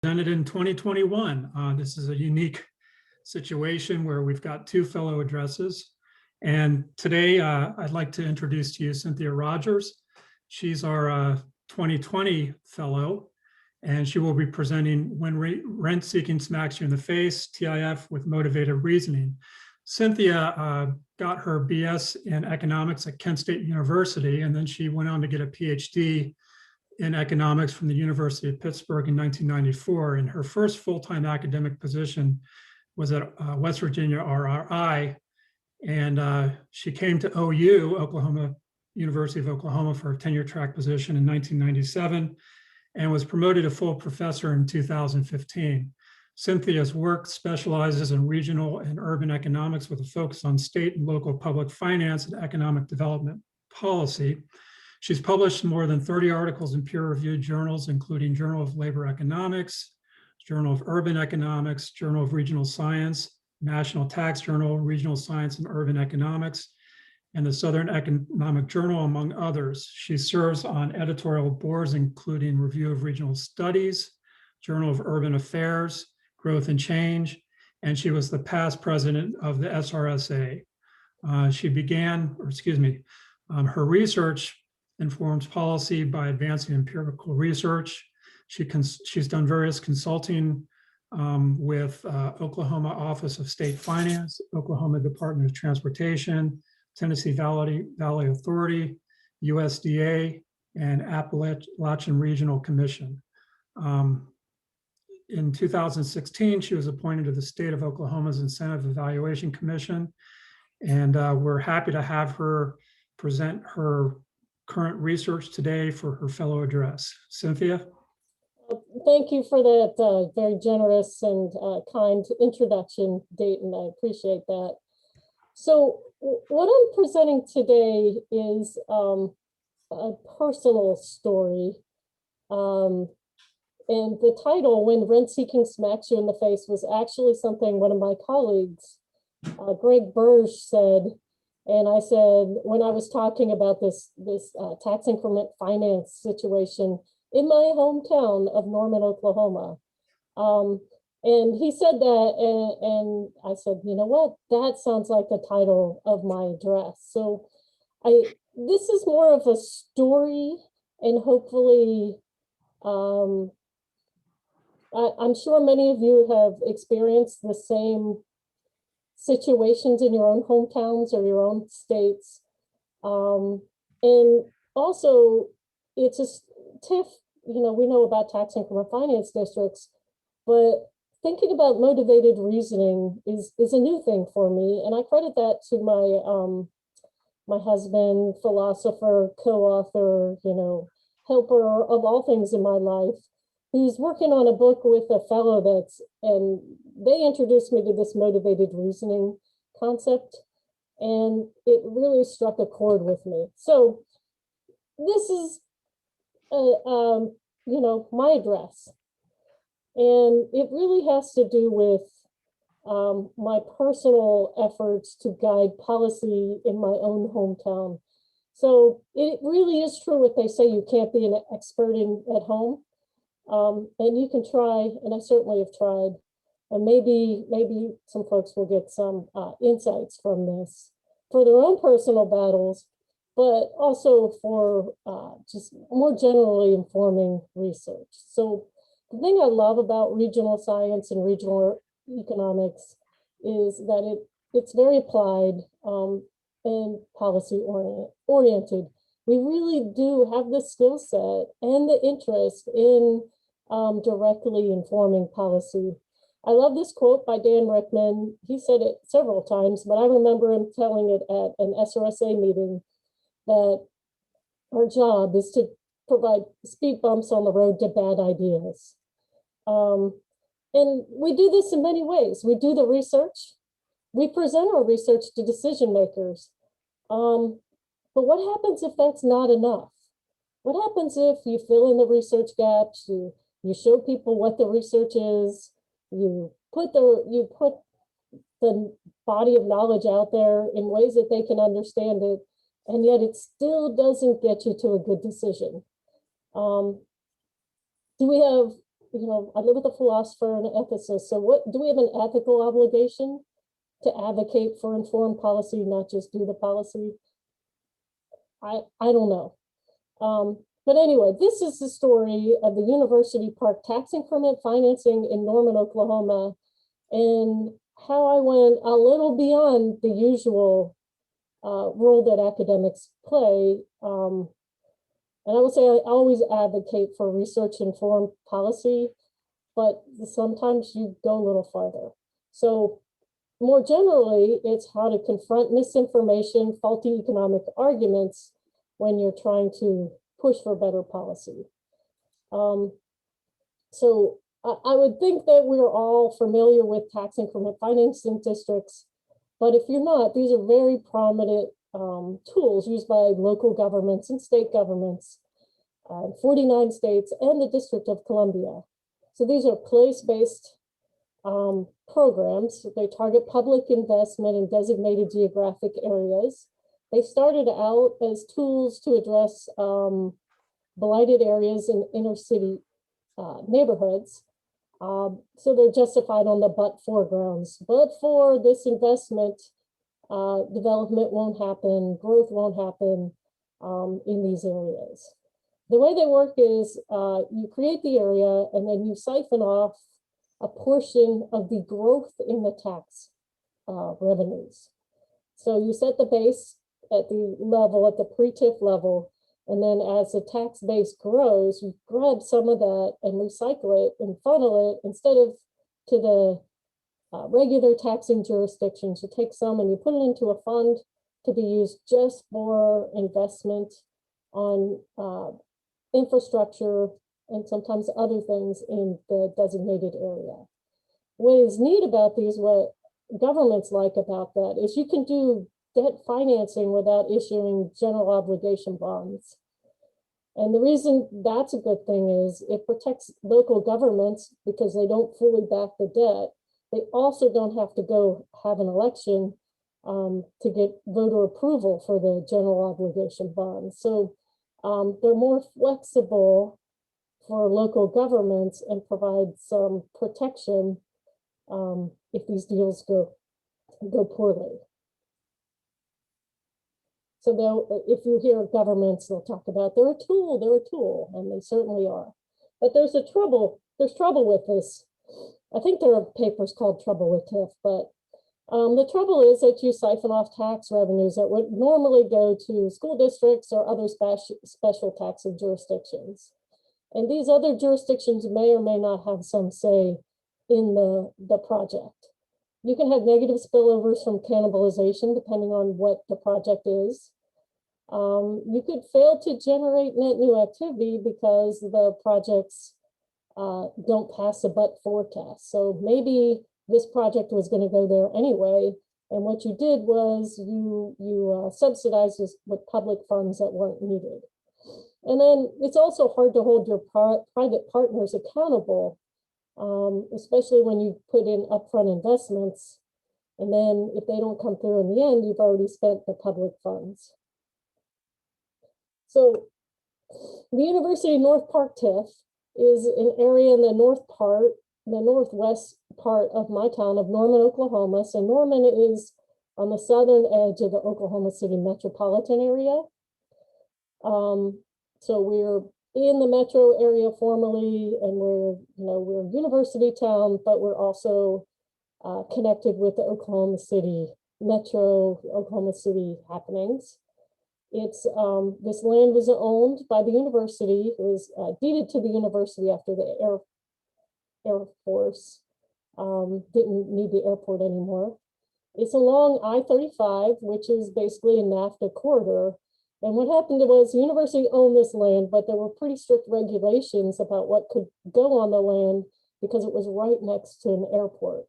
Presented in 2021. This is a unique situation where we've got two fellow addresses. And today I'd like to introduce to you Cynthia Rogers. She's our 2020 fellow, and she will be presenting When Rent Seeking Smacks You in the Face, TIF with Motivated Reasoning. Cynthia got her BS in economics at Kent State University, and then she went on to get a PhD in economics from the University of Pittsburgh in 1994. And her first full-time academic position was at West Virginia RRI. And she came to OU, University of Oklahoma, for a tenure track position in 1997 and was promoted to full professor in 2015. Cynthia's work specializes in regional and urban economics with a focus on state and local public finance and economic development policy. She's published more than 30 articles in peer-reviewed journals, including Journal of Labor Economics, Journal of Urban Economics, Journal of Regional Science, National Tax Journal, Regional Science and Urban Economics, and the Southern Economic Journal, among others. She serves on editorial boards, including Review of Regional Studies, Journal of Urban Affairs, Growth and Change, and she was the past president of the SRSA. Her research informs policy by advancing empirical research. She's done various consulting with Oklahoma Office of State Finance, Oklahoma Department of Transportation, Tennessee Valley Authority, USDA, and Appalachian Regional Commission. In 2016, she was appointed to the State of Oklahoma's Incentive Evaluation Commission, and we're happy to have her present her current research today for her fellow address. Cynthia? Thank you for that very generous and kind introduction, Dayton. I appreciate that. So what I'm presenting today is a personal story. And the title, When Rent Seeking Smacks You in the Face, was actually something one of my colleagues, Greg Burge, said. And I said, when I was talking about this tax increment finance situation in my hometown of Norman, Oklahoma. And he said that, and I said, you know what, that sounds like the title of my address. So this is more of a story, and hopefully, I'm sure many of you have experienced the same situations in your own hometowns or your own states. And also, it's a TIF, we know about tax increment finance districts, but thinking about motivated reasoning is a new thing for me. And I credit that to my husband, philosopher, co-author, helper of all things in my life, who's working on a book with a fellow and they introduced me to this motivated reasoning concept, and it really struck a chord with me. So this is, my address, and it really has to do with my personal efforts to guide policy in my own hometown. So it really is true what they say, you can't be an expert at home. And you can try, and I certainly have tried, and maybe some folks will get some insights from this for their own personal battles, but also for just more generally informing research. So the thing I love about regional science and regional economics is that it's very applied and policy oriented. We really do have the skill set and the interest in directly informing policy. I love this quote by Dan Rickman. He said it several times, but I remember him telling it at an SRSA meeting that our job is to provide speed bumps on the road to bad ideas. And we do this in many ways. We do the research. We present our research to decision makers. But what happens if that's not enough? What happens if you fill in the research gaps, you show people what the research is, you put the body of knowledge out there in ways that they can understand it, and yet it still doesn't get you to a good decision? Do we have I live with a philosopher and an ethicist. So what, do we have an ethical obligation to advocate for informed policy, not just do the policy? I don't know. But anyway, this is the story of the University Park tax increment financing in Norman, Oklahoma, and how I went a little beyond the usual role that academics play. And I will say I always advocate for research-informed policy, but sometimes you go a little farther. So more generally, it's how to confront misinformation, faulty economic arguments when you're trying to push for better policy. So I would think that we're all familiar with tax increment financing districts, but if you're not, these are very prominent tools used by local governments and state governments, 49 states and the District of Columbia. So these are place-based programs. They target public investment in designated geographic areas. They started out as tools to address blighted areas in inner city neighborhoods. So they're justified on the but-for grounds. But for this investment, development won't happen, growth won't happen in these areas. The way they work is you create the area and then you siphon off a portion of the growth in the tax revenues. So you set the base at the level, at the pre-TIF level, and then as the tax base grows, you grab some of that and recycle it and funnel it instead of to the regular taxing jurisdictions. You take some and you put it into a fund to be used just for investment on infrastructure and sometimes other things in the designated area. What is neat about these, what governments like about that, is you can do debt financing without issuing general obligation bonds. And the reason that's a good thing is it protects local governments because they don't fully back the debt. They also don't have to go have an election to get voter approval for the general obligation bonds. So they're more flexible for local governments and provide some protection if these deals go poorly. So if you hear governments, they'll talk about they're a tool, and they certainly are. But there's trouble with this. I think there are papers called Trouble with TIF, but the trouble is that you siphon off tax revenues that would normally go to school districts or other special taxing jurisdictions. And these other jurisdictions may or may not have some say in the project. You can have negative spillovers from cannibalization depending on what the project is. You could fail to generate net new activity because the projects don't pass a but-for test. So maybe this project was going to go there anyway, and what you did was you subsidized this with public funds that weren't needed. And then it's also hard to hold your private partners accountable, especially when you put in upfront investments, and then if they don't come through in the end, you've already spent the public funds. So the University North Park TIF is an area in the northwest part of my town of Norman, Oklahoma. So Norman is on the southern edge of the Oklahoma City metropolitan area. So we're in the metro area formally, and we're a university town, but we're also connected with the Oklahoma City metro, Oklahoma City happenings. It's this land was owned by the university. It was deeded to the university after the Air Force didn't need the airport anymore. It's along I-35, which is basically a NAFTA corridor. And what happened was the university owned this land, but there were pretty strict regulations about what could go on the land because it was right next to an airport.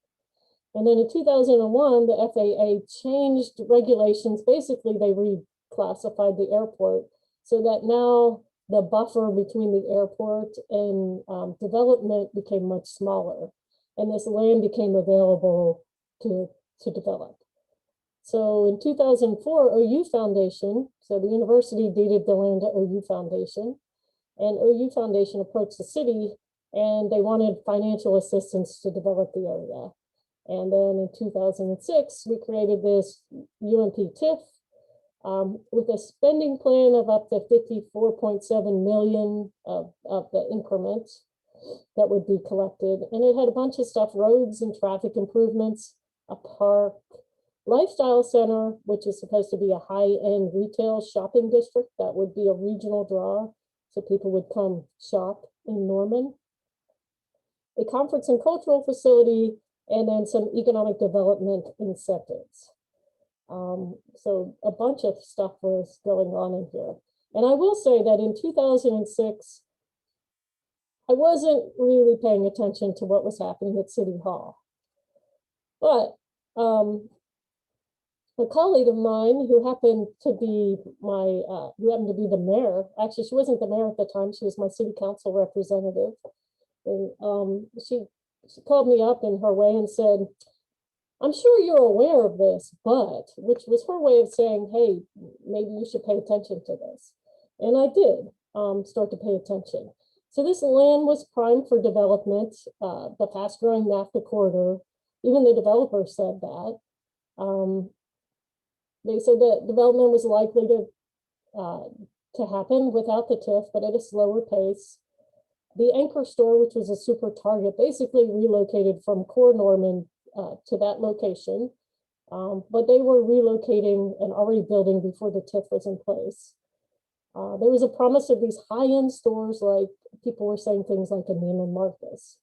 And then in 2001, the FAA changed regulations. Basically, they reclassified the airport so that now the buffer between the airport and development became much smaller. And this land became available to develop. So in 2004, OU Foundation, so the university deeded the land to OU Foundation, and OU Foundation approached the city and they wanted financial assistance to develop the area. And then in 2006, we created this UMP TIF with a spending plan of up to 54.7 million of the increment that would be collected. And it had a bunch of stuff, roads and traffic improvements, a park, lifestyle center, which is supposed to be a high-end retail shopping district that would be a regional draw, so people would come shop in Norman, a conference and cultural facility, and then some economic development incentives. So a bunch of stuff was going on in here. And I will say that in 2006, I wasn't really paying attention to what was happening at City Hall. But a colleague of mine who happened to be the mayor, actually she wasn't the mayor at the time, she was my city council representative. And she called me up in her way and said, I'm sure you're aware of this, but, which was her way of saying, hey, maybe you should pay attention to this. And I did start to pay attention. So this land was primed for development, the fast growing NAFTA corridor. Even the developer said that. They said that development was likely to happen without the TIF, but at a slower pace. The anchor store, which was a super target, basically relocated from core Norman to that location, but they were relocating and already building before the TIF was in place. There was a promise of these high-end stores, like people were saying things like a Neiman Marcus,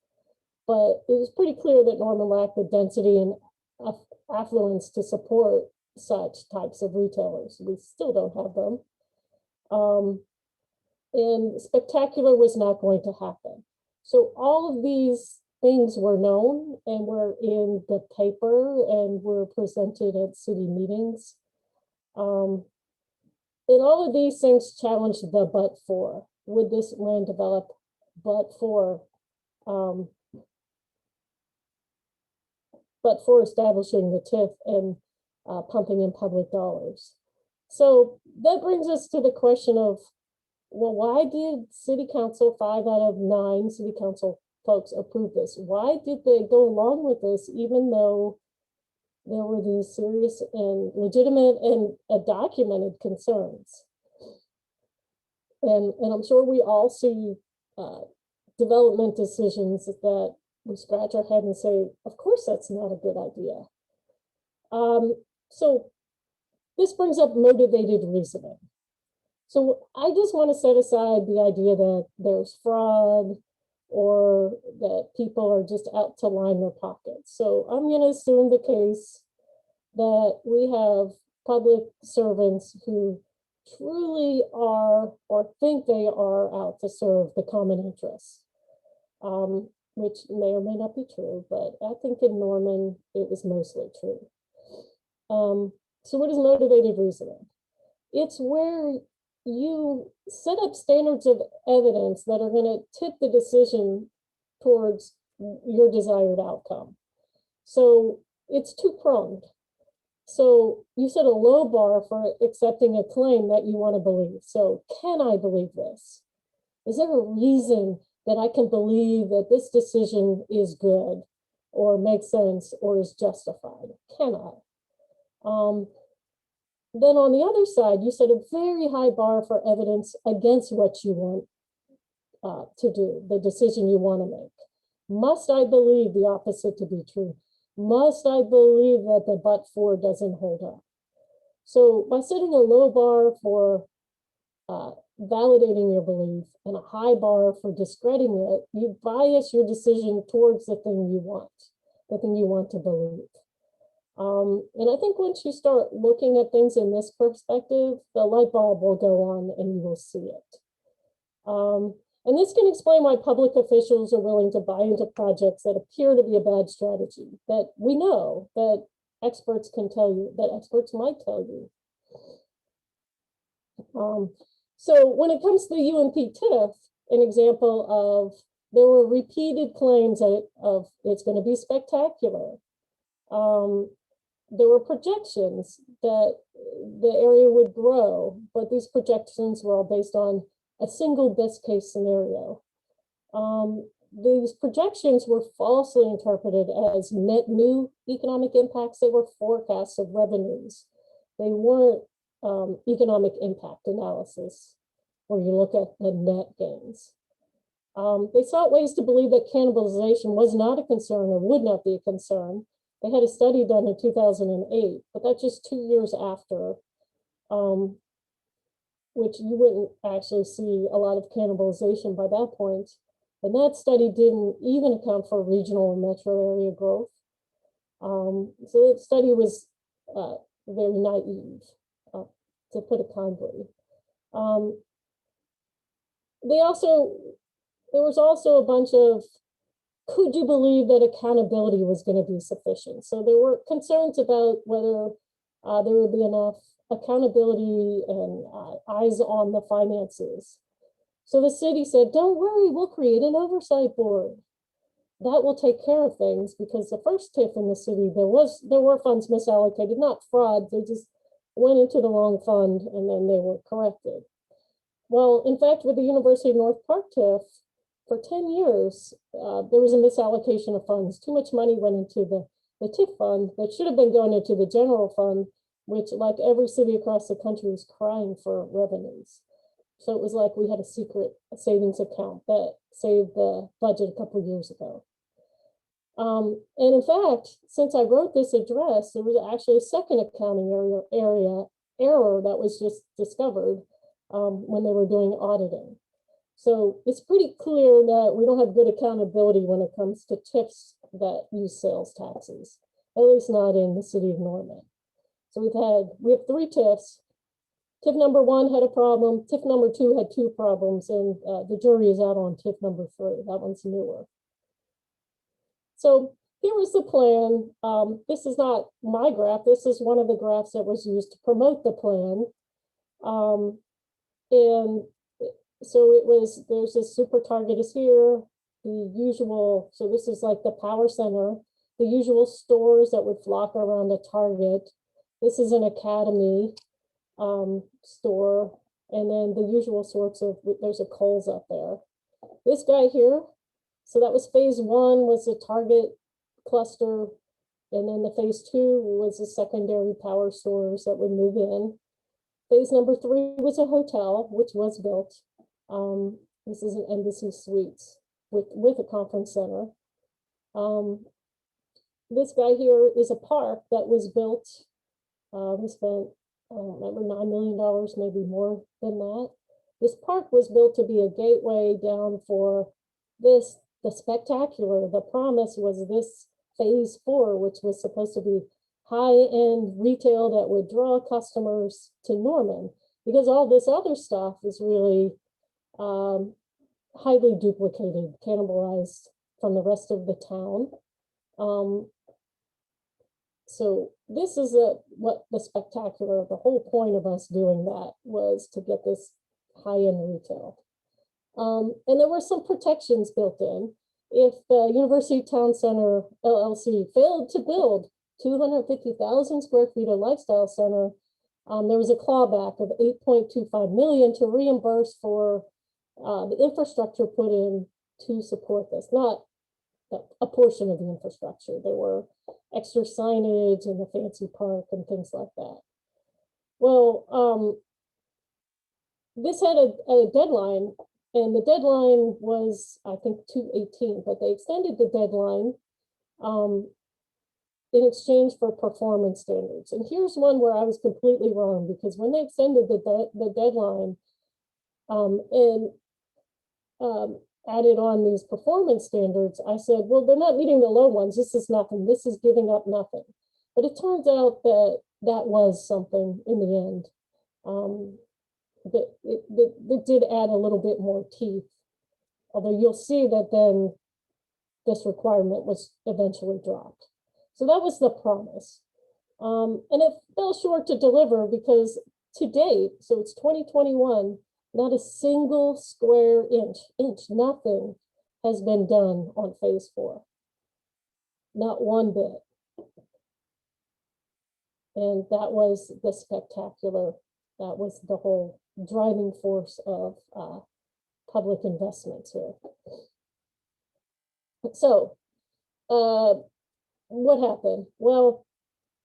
but it was pretty clear that Norman lacked the density and affluence to support such types of retailers. We still don't have them. And spectacular was not going to happen. So all of these things were known and were in the paper and were presented at city meetings. And all of these things challenged the but for. Would this land develop but for establishing the TIF and pumping in public dollars? So that brings us to the question of, well, why did city council, 5 out of 9 city council folks approve this? Why did they go along with this, even though there were these serious and legitimate and documented concerns? And I'm sure we all see development decisions that we scratch our head and say, of course, that's not a good idea. So this brings up motivated reasoning. So I just want to set aside the idea that there's fraud or that people are just out to line their pockets. So I'm going to assume the case that we have public servants who truly are or think they are out to serve the common interests, which may or may not be true, but I think in Norman it was mostly true. So what is motivated reasoning? It's where you set up standards of evidence that are going to tip the decision towards your desired outcome. So it's two-pronged. So you set a low bar for accepting a claim that you want to believe. So can I believe this? Is there a reason that I can believe that this decision is good or makes sense or is justified? Can I? Then on the other side, you set a very high bar for evidence against what you want to do, the decision you want to make. Must I believe the opposite to be true? Must I believe that the but for doesn't hold up? So by setting a low bar for validating your belief and a high bar for discrediting it, you bias your decision towards the thing you want to believe. And I think once you start looking at things in this perspective, the light bulb will go on and you will see it. And this can explain why public officials are willing to buy into projects that appear to be a bad strategy, that we know that experts can tell you, that experts might tell you. So when it comes to the UMP TIF, an example of, there were repeated claims of it's going to be spectacular. There were projections that the area would grow, but these projections were all based on a single best case scenario. these projections were falsely interpreted as net new economic impacts. They were forecasts of revenues. They weren't economic impact analysis, where you look at the net gains. They sought ways to believe that cannibalization was not a concern or would not be a concern. They had a study done in 2008, but that's just 2 years after, which you wouldn't actually see a lot of cannibalization by that point. And that study didn't even account for regional and metro area growth. So that study was very naive, to put it kindly. There was also a bunch of, could you believe that accountability was going to be sufficient? So there were concerns about whether there would be enough accountability and eyes on the finances. So the city said, don't worry, we'll create an oversight board. That will take care of things, because the first TIF in the city, there were funds misallocated, not fraud, they just went into the wrong fund and then they were corrected. Well, in fact, with the University of North Park TIF, for 10 years, there was a misallocation of funds. Too much money went into the TIF fund that should have been going into the general fund, which, like every city across the country, was crying for revenues. So it was like we had a secret savings account that saved the budget a couple of years ago. And in fact, since I wrote this address, there was actually a second accounting error that was just discovered when they were doing auditing. So it's pretty clear that we don't have good accountability when it comes to TIFs that use sales taxes, at least not in the city of Norman. So we have 3 TIFs. TIF number 1 had a problem. TIF number 2 had 2 problems, and the jury is out on TIF number 3. That one's newer. So here was the plan. This is not my graph. This is one of the graphs that was used to promote the plan. And so there's this super target is here, the usual, so this is like the power center, the usual stores that would flock around a target. This is an academy store, and then the usual sorts of, there's a Kohl's up there. This guy here, so that was phase 1 was the target cluster, and then the phase 2 was the secondary power stores that would move in. Phase number 3 was a hotel, which was built. This is an Embassy Suites with a conference center. This guy here is a park that was built. We spent, I don't remember, $9 million, maybe more than that. This park was built to be a gateway down for this, the spectacular. The promise was this phase 4, which was supposed to be high-end retail that would draw customers to Norman, because all this other stuff is really highly duplicated, cannibalized from the rest of the town. So this is what the spectacular, the whole point of us doing that was to get this high-end retail. And there were some protections built in. If the University Town Center LLC failed to build 250,000 square feet of lifestyle center, there was a clawback of $8.25 million to reimburse for the infrastructure put in to support this, not a portion of the infrastructure. There were extra signage in the fancy park and things like that. Well, this had a deadline, and the deadline was, I think, 2/18, but they extended the deadline in exchange for performance standards. And here's one where I was completely wrong, because when they extended the deadline and added on these performance standards, I said, well, they're not meeting the low ones. This is nothing. This is giving up nothing. But it turns out that that was something in the end. That did add a little bit more teeth. Although you'll see that then this requirement was eventually dropped. So that was the promise. And it fell short to deliver, because to date, so it's 2021, not a single square inch, nothing has been done on phase 4. Not one bit. And that was the spectacular, that was the whole driving force of public investments here. So what happened? Well,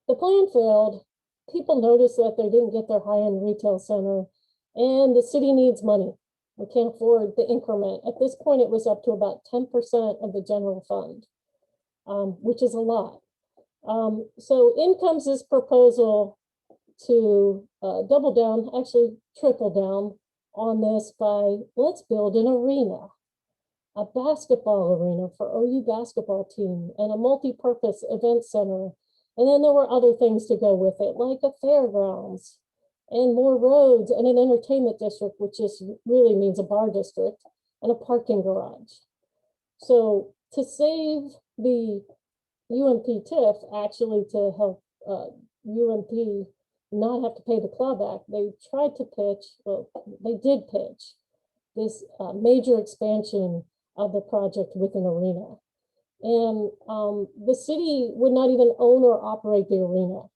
the plan failed. People noticed that they didn't get their high-end retail center, and the city needs money. We can't afford the increment. At this point, it was up to about 10% of the general fund, which is a lot. So in comes this proposal to double down, actually triple down on this by, let's build an arena, a basketball arena for OU basketball team, and a multi-purpose event center. And then there were other things to go with it, like a fairgrounds and more roads and an entertainment district, which just really means a bar district, and a parking garage. So to save the UMP TIF, actually to help UMP not have to pay the clawback, they tried to pitch, well, they did pitch this major expansion of the project with an arena. And the city would not even own or operate the arena.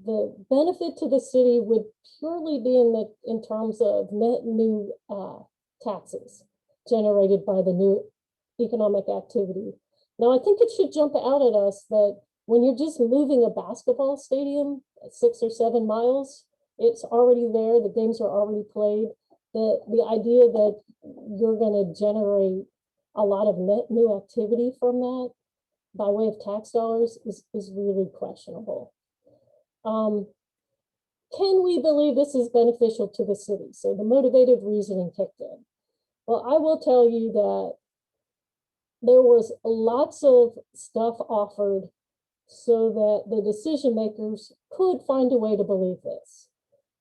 The benefit to the city would purely be in terms of net new taxes generated by the new economic activity. Now, I think it should jump out at us that when you're just moving a basketball stadium 6 or 7 miles, it's already there, the games are already played. The idea that you're going to generate a lot of net new activity from that by way of tax dollars is really questionable. Can we believe this is beneficial to the city? So the motivated reasoning kicked in. Well, I will tell you that there was lots of stuff offered so that the decision makers could find a way to believe this.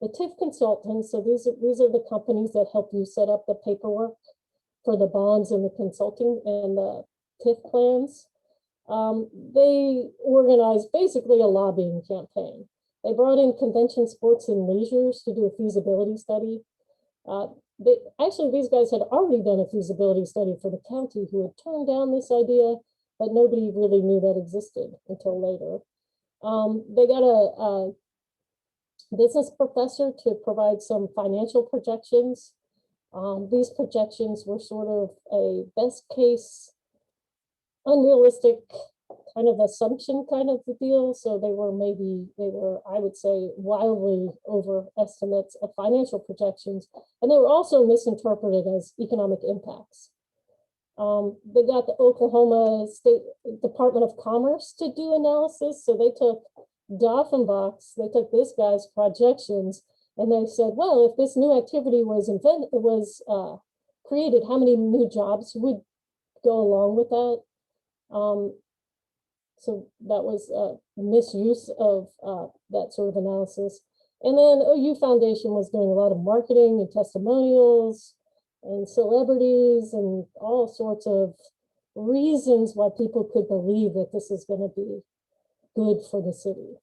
The TIF consultants, so these are the companies that help you set up the paperwork for the bonds and the consulting and the TIF plans. They organized basically a lobbying campaign. They brought in Convention Sports and Leisures to do a feasibility study. Actually, these guys had already done a feasibility study for the county who had turned down this idea, but nobody really knew that existed until later. They got a business professor to provide some financial projections. These projections were sort of a best case, unrealistic kind of assumption kind of the deal. So they were, I would say, wildly overestimates of financial projections. And they were also misinterpreted as economic impacts. They got the Oklahoma State Department of Commerce to do analysis. So they took Doffenbach's, they took this guy's projections, and they said, well, if this new activity was created, how many new jobs would go along with that? So that was a misuse of that sort of analysis. And then OU Foundation was doing a lot of marketing and testimonials and celebrities and all sorts of reasons why people could believe that this is going to be good for the city.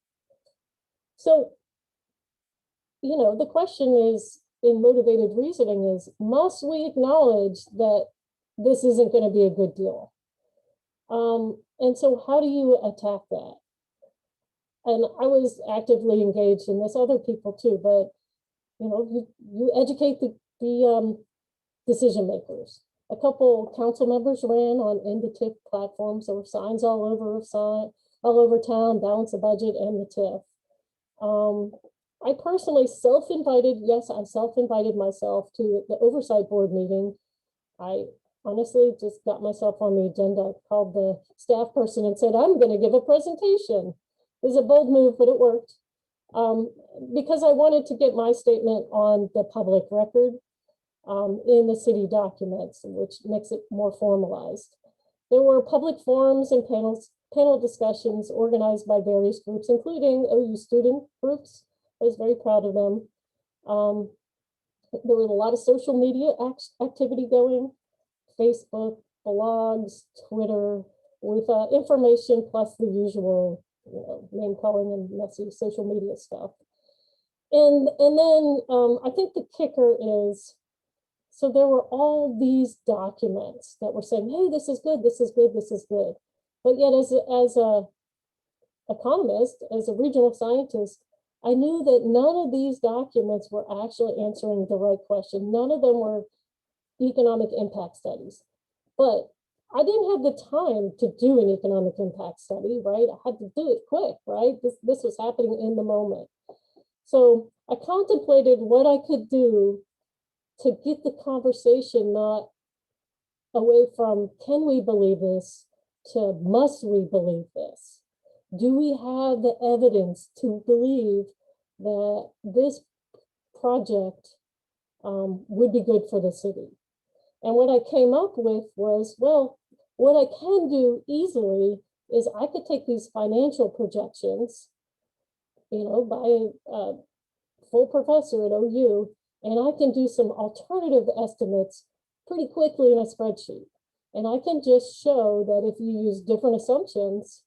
So, you know, the question is, in motivated reasoning is, must we acknowledge that this isn't going to be a good deal? And so how do you attack that? And I was actively engaged in this, other people too, but you know, you educate the decision makers. A couple council members ran on end-to-TIF platforms. There were signs all over town, balance the budget and the TIF. I personally self-invited, yes, I self-invited myself to the oversight board meeting. I honestly just got myself on the agenda, called the staff person and said, I'm going to give a presentation. It was a bold move, but it worked. Because I wanted to get my statement on the public record in the city documents, which makes it more formalized. There were public forums and panel discussions organized by various groups, including OU student groups. I was very proud of them. There was a lot of social media activity going, Facebook, blogs, Twitter, with information plus the usual, you know, name calling and messy social media stuff. And then I think the kicker is, so there were all these documents that were saying, hey, this is good, this is good, this is good. But yet as a economist, as a regional scientist, I knew that none of these documents were actually answering the right question. None of them were economic impact studies. But I didn't have the time to do an economic impact study, right? I had to do it quick, right? This was happening in the moment. So I contemplated what I could do to get the conversation not away from can we believe this to must we believe this? Do we have the evidence to believe that this project would be good for the city? And what I came up with was, well, what I can do easily is I could take these financial projections, by a full professor at OU, and I can do some alternative estimates pretty quickly in a spreadsheet. And I can just show that if you use different assumptions,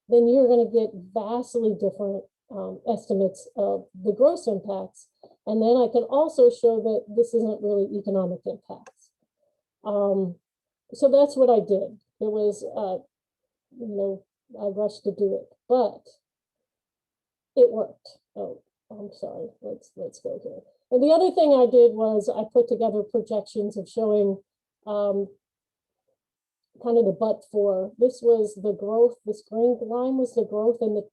then you're going to get vastly different estimates of the gross impacts. And then I can also show that this isn't really economic impacts. So that's what I did. It was, I rushed to do it, but it worked. Oh, I'm sorry. Let's go here. And the other thing I did was I put together projections of showing kind of the but for. This was the growth. This green line was the growth in the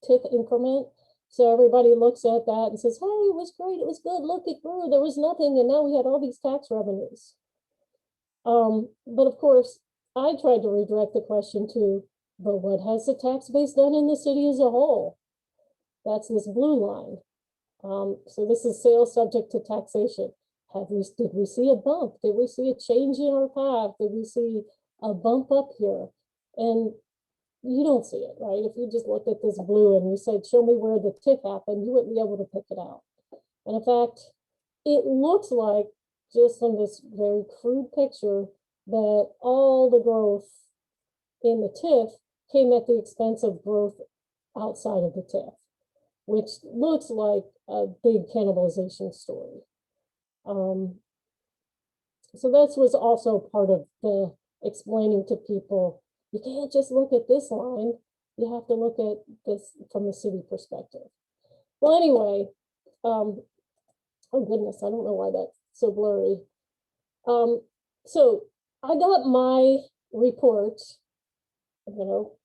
TIF increment. So everybody looks at that and says, hey, it was great. It was good. Look, it grew. There was nothing. And now we had all these tax revenues. But of course, I tried to redirect the question to, but what has the tax base done in the city as a whole? That's this blue line. So this is sales subject to taxation. Did we see a bump? Did we see a change in our path? Did we see a bump up here? And you don't see it, right? If you just looked at this blue and you said, show me where the TIF happened, you wouldn't be able to pick it out. And in fact, it looks like, just from this very crude picture, that all the growth in the TIF came at the expense of growth outside of the TIF, which looks like a big cannibalization story. So that was also part of the explaining to people, you can't just look at this line, you have to look at this from the city perspective. Well, anyway, oh goodness, I don't know why that's so blurry. So I got my report,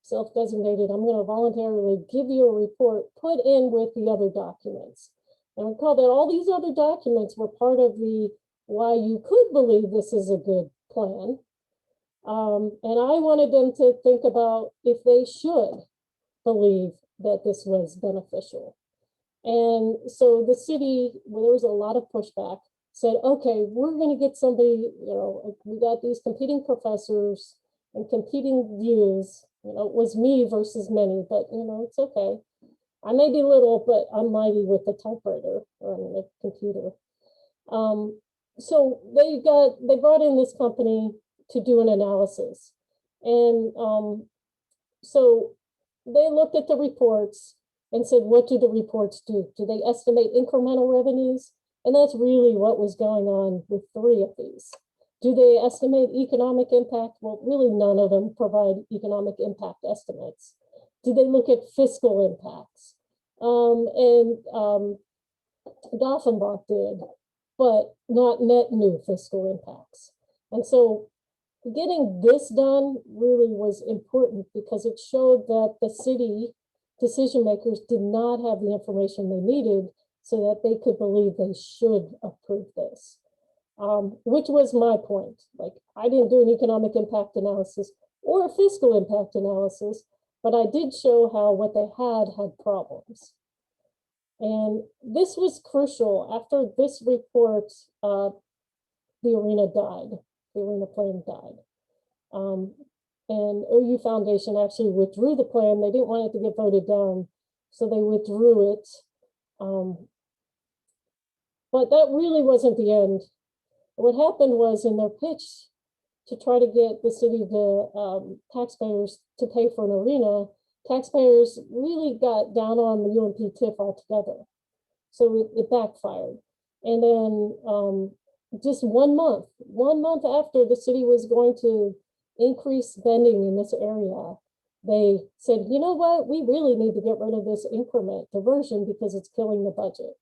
self-designated. I'm going to voluntarily give you a report put in with the other documents. And recall that all these other documents were part of the why you could believe this is a good plan. And I wanted them to think about if they should believe that this was beneficial. And so the city, where there was a lot of pushback, said, okay, we're going to get somebody, we got these competing professors and competing views. It was me versus many, but it's okay. I may be little, but I'm mighty with the typewriter or the computer. So they brought in this company to do an analysis. And so they looked at the reports and said, what do the reports do? Do they estimate incremental revenues? And that's really what was going on with 3 of these. Do they estimate economic impact? Well, really none of them provide economic impact estimates. Do they look at fiscal impacts? Doffenbach did, but not net new fiscal impacts. And so getting this done really was important because it showed that the city decision makers did not have the information they needed so that they could believe they should approve this, which was my point. Like, I didn't do an economic impact analysis or a fiscal impact analysis, but I did show how what they had problems. And this was crucial. After this report, the arena died. The arena plan died. And OU Foundation actually withdrew the plan. They didn't want it to get voted down, so they withdrew it. But that really wasn't the end. What happened was, in their pitch to try to get the city, taxpayers to pay for an arena, taxpayers really got down on the UMP TIF altogether. So it backfired. And then just 1 month after the city was going to increase spending in this area, they said, you know what, we really need to get rid of this increment diversion because it's killing the budget.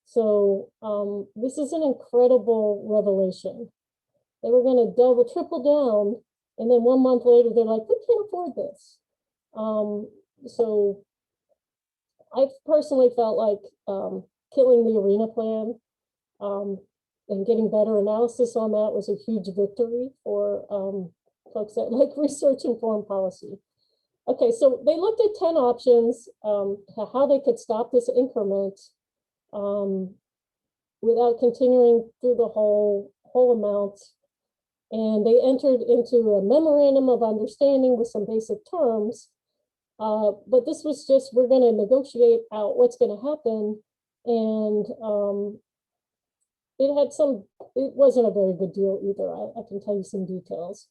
So this is an incredible revelation. They were going to triple down And then 1 month later, they're like, we can't afford this. So I personally felt like killing the arena plan and getting better analysis on that was a huge victory for folks that like research informed policy. Okay, so they looked at 10 options, how they could stop this increment without continuing through the whole amount. And they entered into a memorandum of understanding with some basic terms. But this was just, we're going to negotiate out what's going to happen. And it wasn't a very good deal either. I can tell you some details.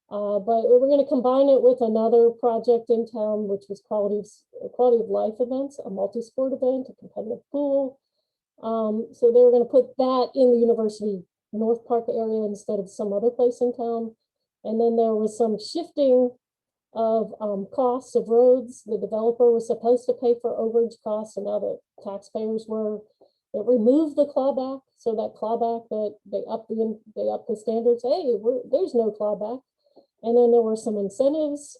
But we're going to combine it with another project in town, which was quality of life events, a multi-sport event, a competitive pool. So they were going to put that in the University North Park area instead of some other place in town. And then there was some shifting of costs of roads. The developer was supposed to pay for overage costs, and now the taxpayers were. It removed the clawback, so that clawback that they upped the standards. Hey, there's no clawback. And then there were some incentives,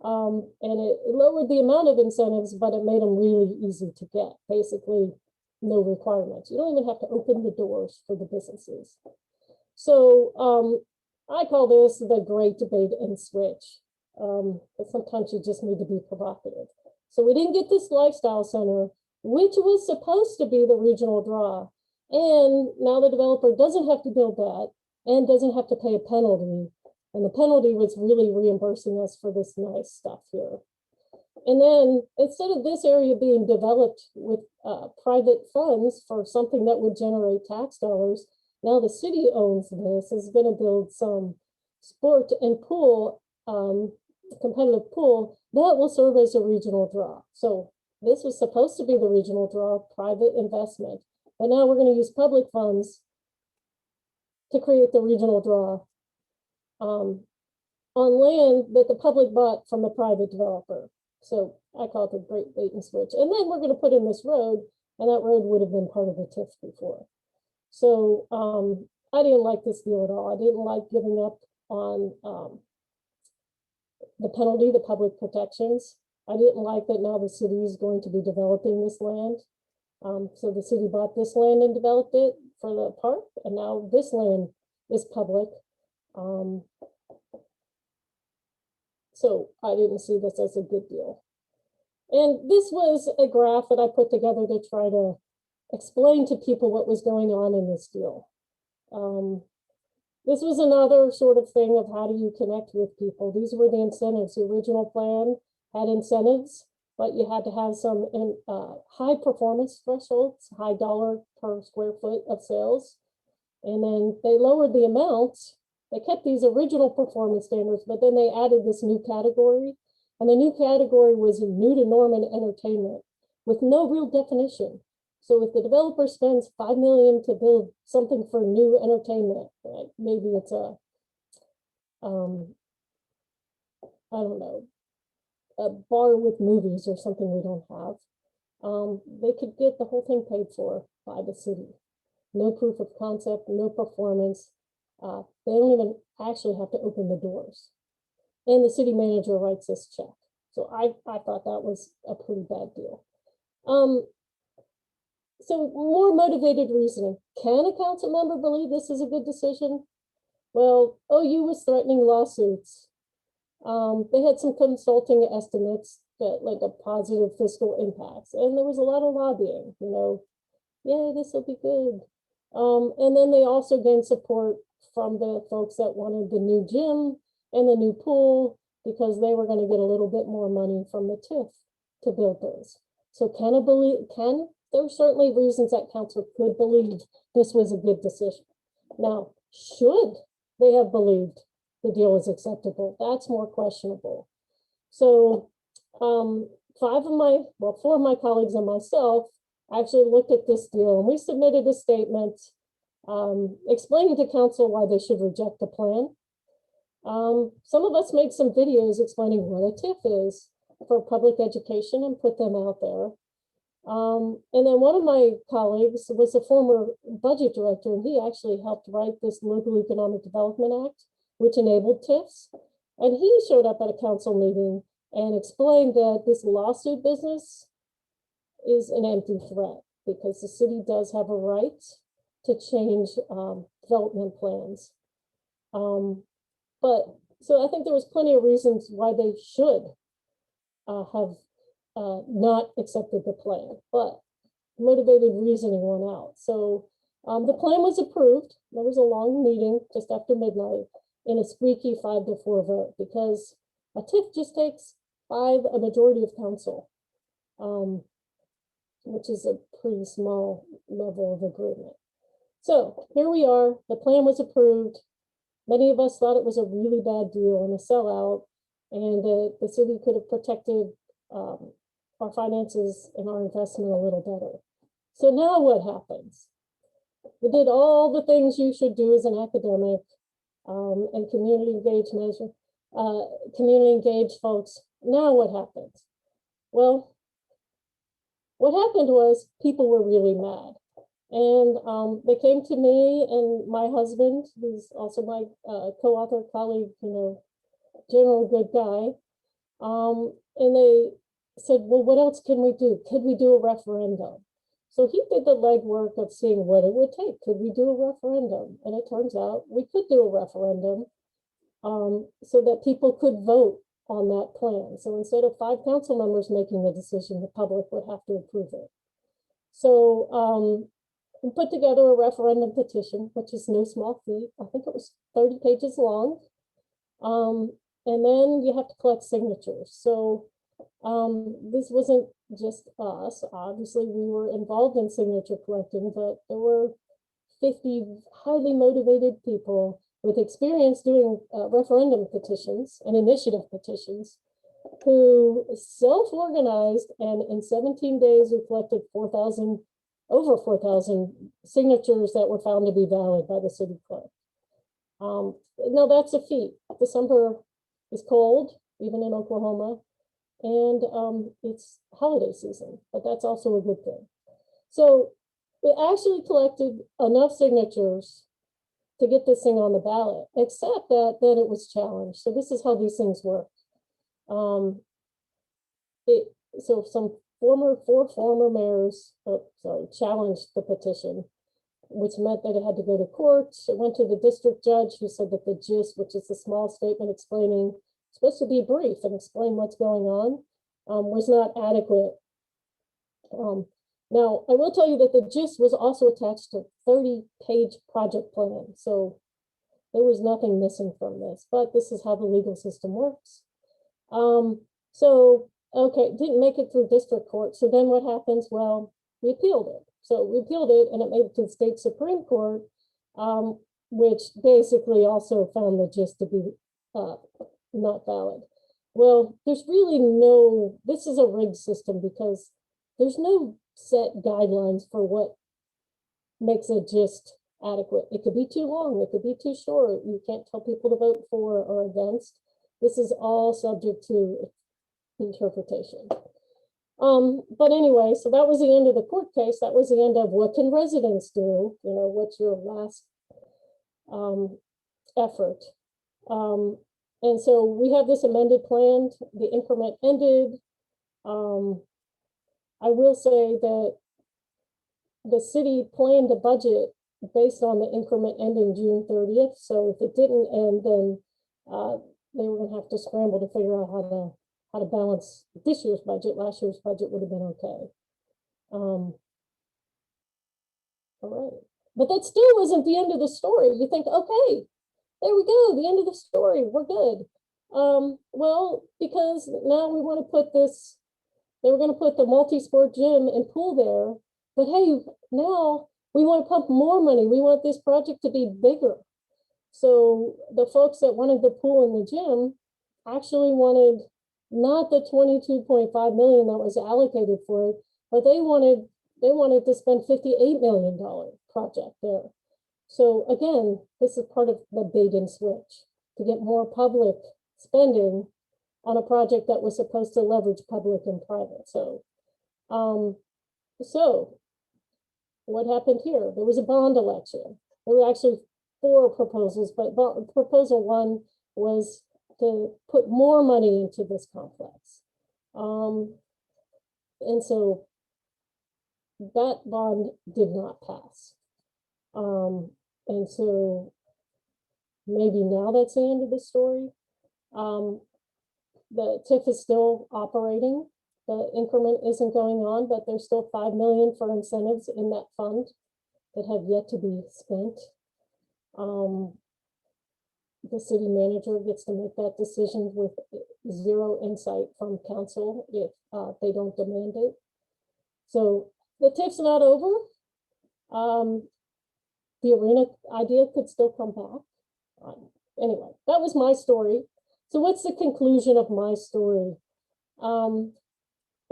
and it lowered the amount of incentives, but it made them really easy to get. Basically, no requirements. You don't even have to open the doors for the businesses. So I call this the great debate and switch. But sometimes you just need to be provocative. So we didn't get this lifestyle center, which was supposed to be the regional draw. And now the developer doesn't have to build that and doesn't have to pay a penalty. And the penalty was really reimbursing us for this nice stuff here. And then instead of this area being developed with private funds for something that would generate tax dollars, now the city owns this, is going to build some sport and pool, competitive pool that will serve as a regional draw. So this was supposed to be the regional draw, private investment, but now we're going to use public funds to create the regional draw on land that the public bought from a private developer. So I call it the great bait and switch. And then we're going to put in this road, and that road would have been part of the TIF before. So I didn't like this deal at all. I didn't like giving up on the penalty, the public protections. I didn't like that now the city is going to be developing this land. So the city bought this land and developed it for the park, and now this land is public. So I didn't see this as a good deal. And this was a graph that I put together to try to explain to people what was going on in this deal. This was another sort of thing of how do you connect with people. These were the incentives. The original plan had incentives, but you had to have some high performance thresholds, high dollar per square foot of sales. And then they lowered the amounts. They kept these original performance standards, but then they added this new category. And the new category was new to Norman entertainment with no real definition. So if the developer spends $5 million to build something for new entertainment, like maybe it's a, I don't know, a bar with movies or something we don't have, they could get the whole thing paid for by the city. No proof of concept, no performance. They don't even actually have to open the doors. And the city manager writes this check. So I thought that was a pretty bad deal. So more motivated reasoning. Can a council member believe this is a good decision? Well, OU was threatening lawsuits. They had some consulting estimates that like a positive fiscal impacts. And there was a lot of lobbying, yeah, this will be good. And then they also gained support from the folks that wanted the new gym and the new pool because they were going to get a little bit more money from the TIF to build those. So there are certainly reasons that council could believe this was a good decision. Now, should they have believed the deal was acceptable? That's more questionable. So 4 of my colleagues and myself actually looked at this deal, and we submitted a statement explaining to council why they should reject the plan. Some of us made some videos explaining what a TIF is for public education and put them out there. And then one of my colleagues was a former budget director, and he actually helped write this Local Economic Development Act, which enabled TIFs. And he showed up at a council meeting and explained that this lawsuit business is an empty threat because the city does have a right to change development plans. But so I think there was plenty of reasons why they should have not accepted the plan, but motivated reasoning won out. So the plan was approved. There was a long meeting just after midnight in a squeaky 5-4 vote because a TIF just takes a majority of council, which is a pretty small level of agreement. So here we are. The plan was approved. Many of us thought it was a really bad deal and a sellout, and the city could have protected our finances and our investment a little better. So now what happens? We did all the things you should do as an academic and community engaged folks. Now what happens? Well, what happened was people were really mad. And they came to me and my husband, who's also my co-author, colleague, general good guy. And they said, well, what else can we do? Could we do a referendum? So he did the legwork of seeing what it would take. Could we do a referendum? And it turns out we could do a referendum so that people could vote on that plan. So instead of 5 council members making the decision, the public would have to approve it. So we put together a referendum petition, which is no small feat. I think it was 30 pages long. And then you have to collect signatures. So this wasn't just us. Obviously, we were involved in signature collecting, but there were 50 highly motivated people with experience doing referendum petitions and initiative petitions who self-organized, and in 17 days we collected over 4,000 signatures that were found to be valid by the city clerk. Now that's a feat. December is cold, even in Oklahoma, and it's holiday season, but that's also a good thing. So we actually collected enough signatures to get this thing on the ballot, except that then it was challenged. So this is how these things work. So some four former mayors, challenged the petition, which meant that it had to go to court. It went to the district judge, who said that the gist, which is a small statement explaining, supposed to be brief and explain what's going on, was not adequate. Now, I will tell you that the gist was also attached to 30-page project plan. So there was nothing missing from this, but this is how the legal system works. Okay, didn't make it through district court. So then what happens? Well, we appealed it. So we appealed it and it made it to the state Supreme Court, which basically also found the gist to be not valid. Well, there's really this is a rigged system because there's no set guidelines for what makes a gist adequate. It could be too long, it could be too short. You can't tell people to vote for or against. This is all subject to interpretation. But anyway, so that was the end of the court case. That was the end of what can residents do? What's your last effort? And so we have this amended plan. The increment ended. I will say that the city planned a budget based on the increment ending June 30th. So if it didn't end, then they were going to have to scramble to figure out how to balance this year's budget. Last year's budget would have been okay. All right. But that still wasn't the end of the story. You think, okay, there we go, the end of the story, we're good. Well, because now we want to put this, they were going to put the multi-sport gym and pool there, but hey, now we want to pump more money. We want this project to be bigger. So the folks that wanted the pool and the gym actually wanted not the $22.5 million that was allocated for it, but they wanted to spend $58 million project there. So again, this is part of the bait and switch to get more public spending on a project that was supposed to leverage public and private. So, so what happened here? There was a bond election. There were actually 4 proposals, but proposal 1 was to put more money into this complex. And so that bond did not pass. And so maybe now that's the end of the story. The TIF is still operating. The increment isn't going on, but there's still $5 million for incentives in that fund that have yet to be spent. The city manager gets to make that decision with zero insight from council if they don't demand it. So the TIF's not over. The arena idea could still come back. Anyway, that was my story. So what's the conclusion of my story? And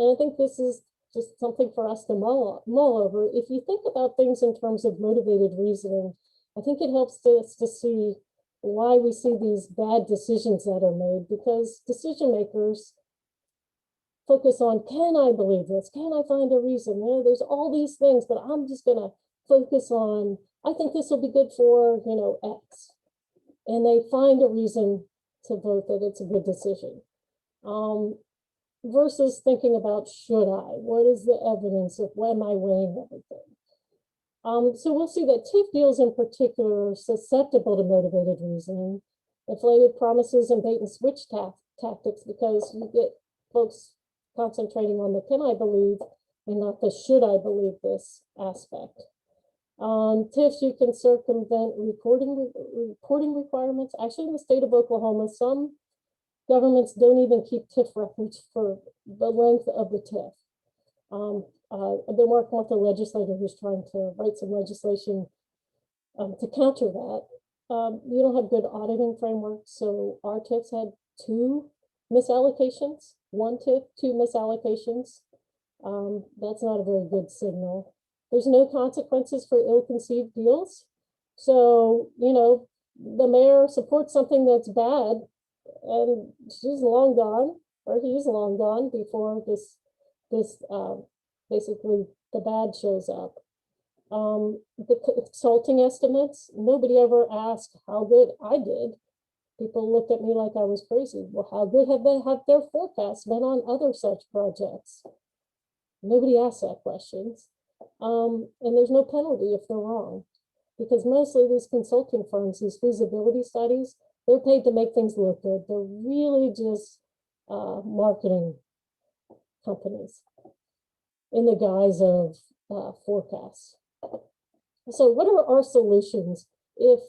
I think this is just something for us to mull over. If you think about things in terms of motivated reasoning, I think it helps us to see why we see these bad decisions that are made, because decision makers focus on, can I believe this? Can I find a reason? You know, there's all these things, but I'm just going to focus on, I think this will be good for, you know, X. And they find a reason to vote that it's a good decision. Versus thinking about, should I? What is the evidence of when am I weighing everything? So we'll see that TIF deals in particular are susceptible to motivated reasoning, inflated promises, and bait and switch tactics, because you get folks concentrating on the can I believe and not the should I believe this aspect. TIFs, you can circumvent reporting requirements. Actually, in the state of Oklahoma, some governments don't even keep TIF records for the length of the TIF. I've been working with a legislator who's trying to write some legislation to counter that. You don't have good auditing frameworks, so our TIFs had 2 misallocations, 1 TIF, 2 misallocations. That's not a very good signal. There's no consequences for ill-conceived deals. So, you know, the mayor supports something that's bad, and she's long gone, or he's long gone before this basically the bad shows up. The consulting estimates, nobody ever asked how good I did. People looked at me like I was crazy. Well, how good have their forecasts been on other such projects? Nobody asked that questions. And there's no penalty if they're wrong, because mostly these consulting firms, these feasibility studies, they're paid to make things look good. They're really just marketing companies in the guise of forecasts. So what are our solutions if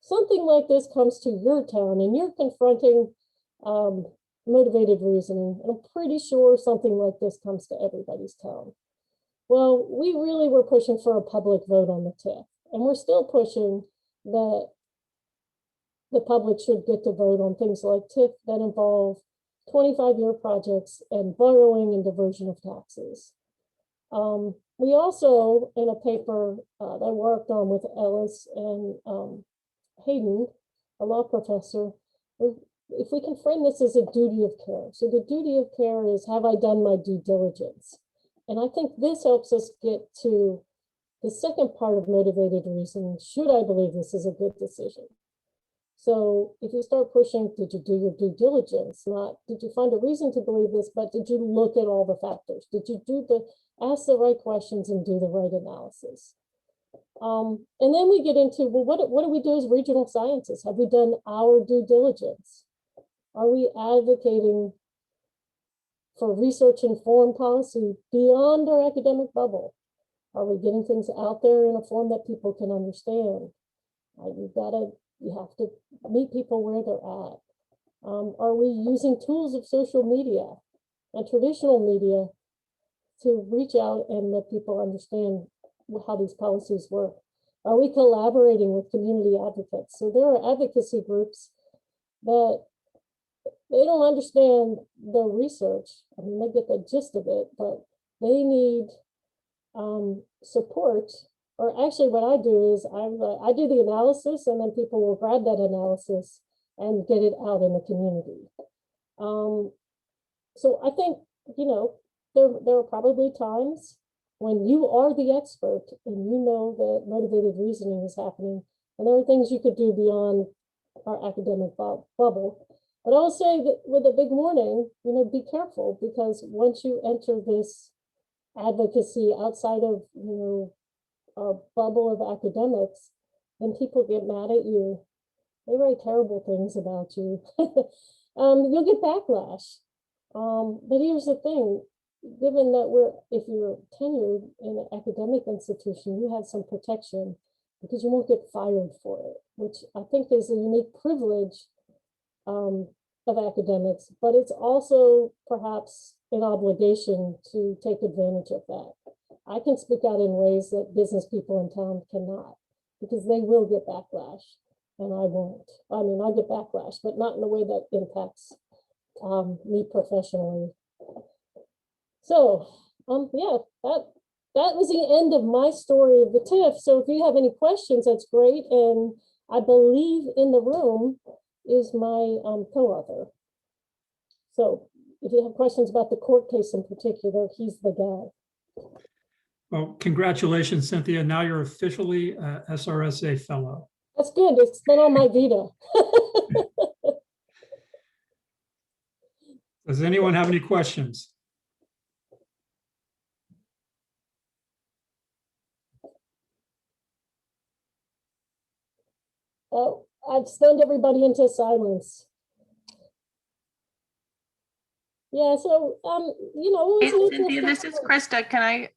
something like this comes to your town and you're confronting motivated reasoning? And I'm pretty sure something like this comes to everybody's town. Well, we really were pushing for a public vote on the TIF, and we're still pushing that the public should get to vote on things like TIF that involve 25-year projects and borrowing and diversion of taxes. We also, in a paper that I worked on with Ellis and Hayden, a law professor, if we can frame this as a duty of care. So the duty of care is, have I done my due diligence? And I think this helps us get to the second part of motivated reasoning. Should I believe this is a good decision? So if you start pushing, did you do your due diligence? Not, did you find a reason to believe this, but did you look at all the factors? Did you ask the right questions and do the right analysis? And then we get into, well, what do we do as regional scientists? Have we done our due diligence? Are we advocating for research-informed policy beyond our academic bubble? Are we getting things out there in a form that people can understand? You have to meet people where they're at. Are we using tools of social media and traditional media to reach out and let people understand how these policies work? Are we collaborating with community advocates? So there are advocacy groups that they don't understand the research. I mean, they get the gist of it, but they need support. Or actually what I do is I do the analysis, and then people will grab that analysis and get it out in the community. So I think, you know, there are probably times when you are the expert and you know that motivated reasoning is happening, and there are things you could do beyond our academic bubble. But I will say that with a big warning, be careful, because once you enter this advocacy outside of, our bubble of academics, then people get mad at you. They write terrible things about you. You'll get backlash. But here's the thing, given that if you're tenured in an academic institution, you have some protection because you won't get fired for it, which I think is a unique privilege of academics, but it's also perhaps an obligation to take advantage of that. I can speak out in ways that business people in town cannot, because they will get backlash, and I won't. I mean, I'll get backlash, but not in a way that impacts me professionally. So, yeah, that was the end of my story of the TIF. So if you have any questions, that's great. And I believe in the room is my co-author. So if you have questions about the court case in particular, he's the guy. Well, congratulations, Cynthia. Now you're officially a SRSA fellow. That's good. It's been on my vita. Does anyone have any questions? Oh, I've stunned everybody into silence. Yeah, so Hey, Cynthia, this is Krista. Can I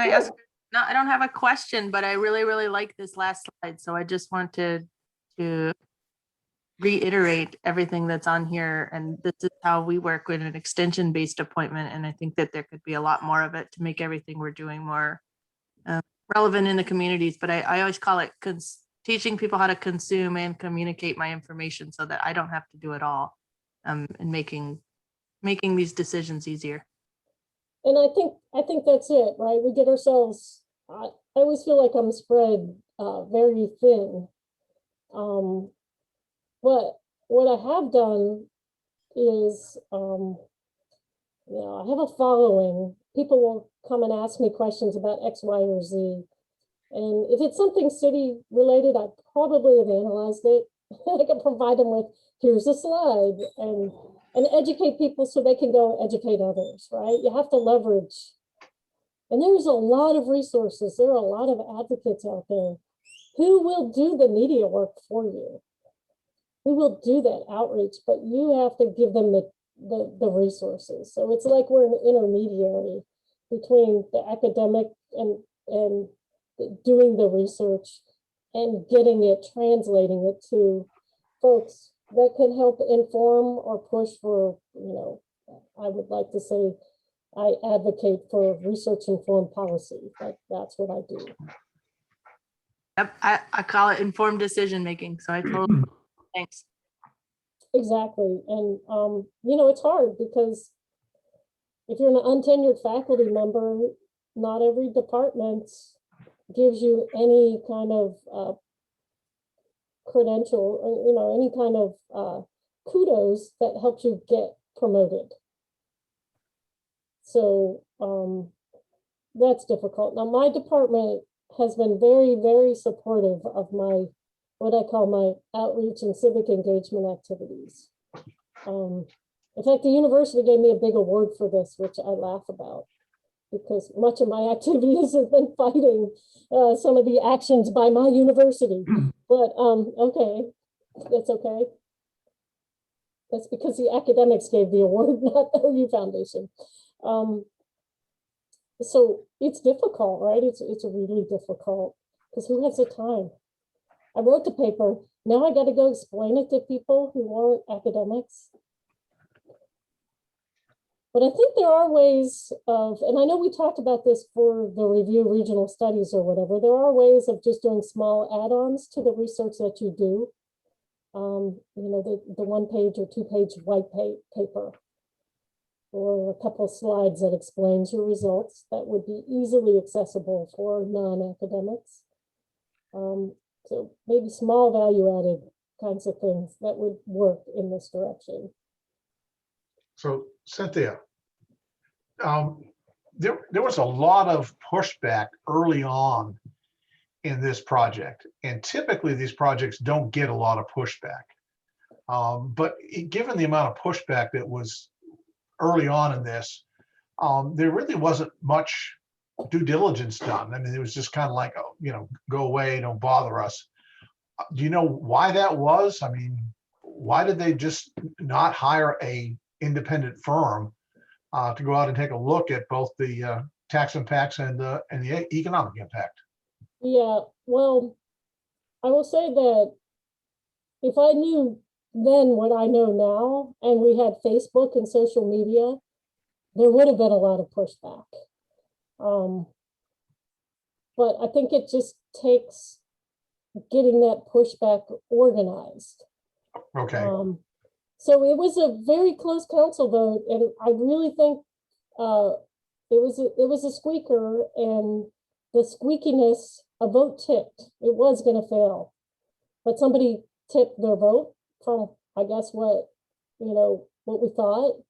ask? No, I don't have a question, but I really like this last slide. So I just wanted to reiterate everything that's on here. And this is how we work with an extension-based appointment. And I think that there could be a lot more of it to make everything we're doing more relevant in the communities. But I always call it teaching people how to consume and communicate my information so that I don't have to do it all, and making these decisions easier. And I think that's it, right? We get ourselves, I always feel like I'm spread very thin. But what I have done is, I have a following. People will come and ask me questions about X, Y, or Z. And if it's something city related, I probably have analyzed it. I can provide them with, here's a slide, and educate people so they can go educate others, right? You have to leverage. And there's a lot of resources. There are a lot of advocates out there who will do the media work for you, who will do that outreach, but you have to give them the resources. So it's like we're an intermediary between the academic and doing the research and getting it, translating it to folks that can help inform or push for, I would like to say, I advocate for research-informed policy. That's what I do. Yep, I call it informed decision making. So I totally thanks. Exactly, and it's hard because if you're an untenured faculty member, not every department gives you any kind of credential, or, any kind of kudos that helps you get promoted. So that's difficult. Now, my department has been very, very supportive of what I call my outreach and civic engagement activities. In fact, the university gave me a big award for this, which I laugh about, because much of my activities have been fighting some of the actions by my university. But okay, that's okay. That's because the academics gave the award, not the OU Foundation. So it's difficult, right? It's really difficult, because who has the time? I wrote the paper. Now I got to go explain it to people who aren't academics. But I think there are ways of, and I know we talked about this for the review regional studies or whatever, there are ways of just doing small add-ons to the research that you do. The 1-page or 2-page white paper, or a couple of slides that explains your results that would be easily accessible for non-academics. So maybe small value-added kinds of things that would work in this direction. So Cynthia, there was a lot of pushback early on in this project, and typically these projects don't get a lot of pushback. Given the amount of pushback that was early on in this, there really wasn't much due diligence done. I mean, it was just kind of like, oh, go away, don't bother us. Do you know why that was? I mean, why did they just not hire a independent firm to go out and take a look at both the tax impacts and the economic impact? Yeah, well, I will say that if I knew then what I know now, and we had Facebook and social media, there would have been a lot of pushback. But I think it just takes getting that pushback organized. Okay. So it was a very close council vote, and I really think it was a squeaker, and the squeakiness, a vote tipped. It was going to fail, but somebody tipped their vote from, I guess, what we thought.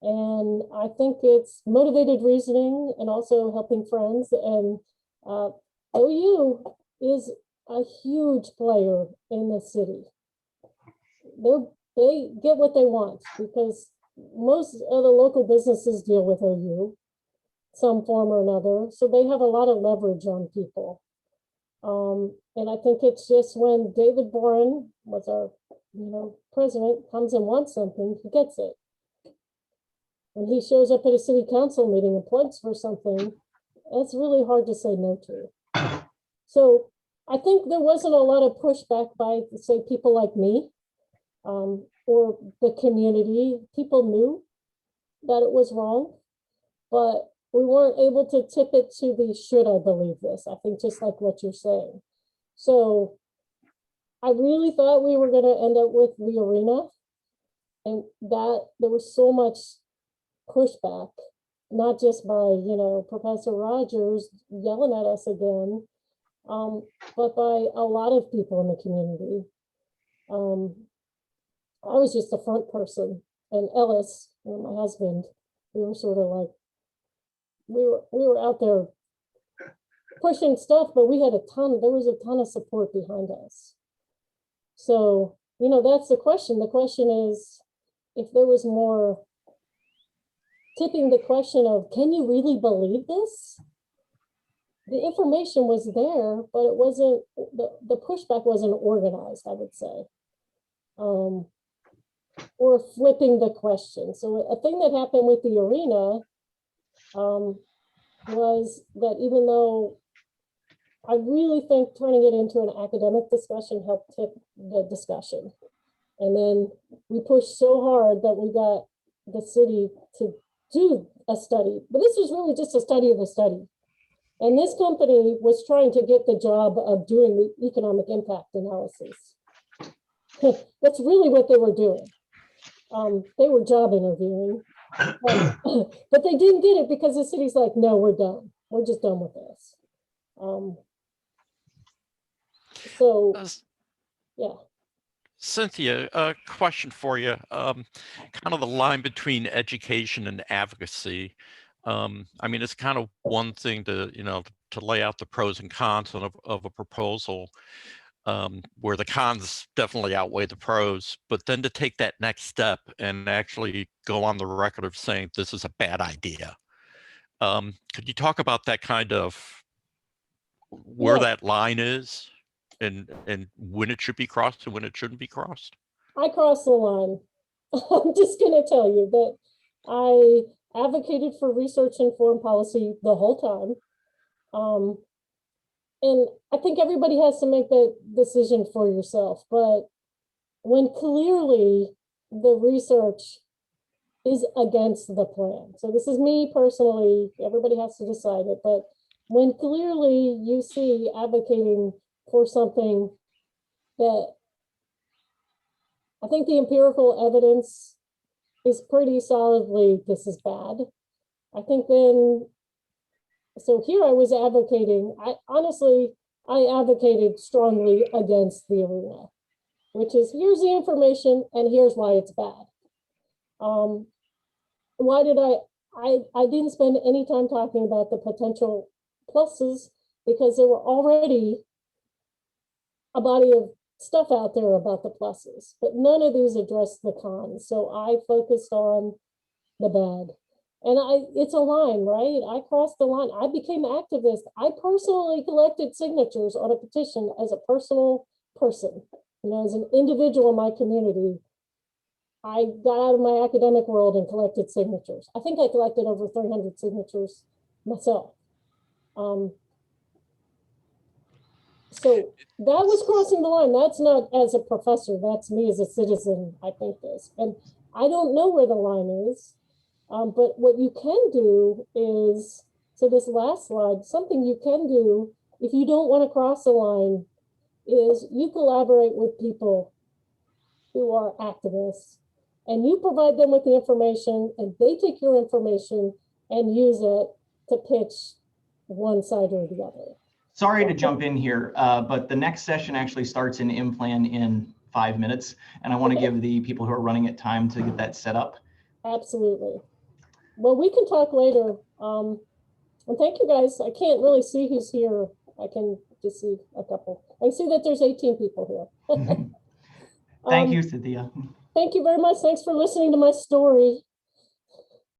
And I think it's motivated reasoning and also helping friends. And OU is a huge player in the city. They get what they want because most of the local businesses deal with OU, some form or another. So they have a lot of leverage on people. And I think it's just when David Boren was our, president, comes and wants something, he gets it. When he shows up at a city council meeting and plugs for something, it's really hard to say no to. So I think there wasn't a lot of pushback by, say, people like me or the community. People knew that it was wrong, but we weren't able to tip it to the should I believe this. I think just like what you're saying. So I really thought we were going to end up with the arena, and that there was so much pushback, not just by, Professor Rogers yelling at us again, but by a lot of people in the community. I was just the front person, and Ellis, my husband, we were sort of like, we were out there pushing stuff, but there was a ton of support behind us. So, that's the question. The question is, if there was more tipping the question of, can you really believe this? The information was there, but it wasn't, the pushback wasn't organized, I would say. Or flipping the question. So a thing that happened with the arena was that even though I really think turning it into an academic discussion helped tip the discussion. And then we pushed so hard that we got the city to do a study, but this was really just a study of the study. And this company was trying to get the job of doing the economic impact analysis. That's really what they were doing. They were job interviewing, but they didn't get it because the city's like, no, we're done. We're just done with this. So, yeah. Cynthia, a question for you. Kind of the line between education and advocacy. I mean, it's kind of one thing to, to lay out the pros and cons of a proposal where the cons definitely outweigh the pros, but then to take that next step and actually go on the record of saying this is a bad idea. Could you talk about that kind of where that line is and when it should be crossed and when it shouldn't be crossed? I crossed the line. I'm just going to tell you that I advocated for research-informed policy the whole time. And I think everybody has to make that decision for yourself. But when clearly the research is against the plan, so this is me personally, everybody has to decide it, but when clearly you see advocating for something that I think the empirical evidence is pretty solidly, this is bad. I think then, so here I was advocating, I advocated strongly against the arena, which is here's the information and here's why it's bad. Why did I didn't spend any time talking about the potential pluses because there were already a body of stuff out there about the pluses, but none of these address the cons. So I focused on the bad. And it's a line, right? I crossed the line. I became activist. I personally collected signatures on a petition as a personal person, as an individual in my community. I got out of my academic world and collected signatures. I think I collected over 300 signatures myself. So that was crossing the line. That's not as a professor, that's me as a citizen, I think this. And I don't know where the line is, but what you can do is, so this last slide, something you can do if you don't want to cross the line is you collaborate with people who are activists and you provide them with the information and they take your information and use it to pitch one side or the other. Sorry to jump in here, but the next session actually starts in ImPlan in 5 minutes, and I want to give the people who are running it time to get that set up. Absolutely. Well, we can talk later. And thank you guys. I can't really see who's here. I can just see a couple. I see that there's 18 people here. Thank you, Cynthia. Thank you very much. Thanks for listening to my story.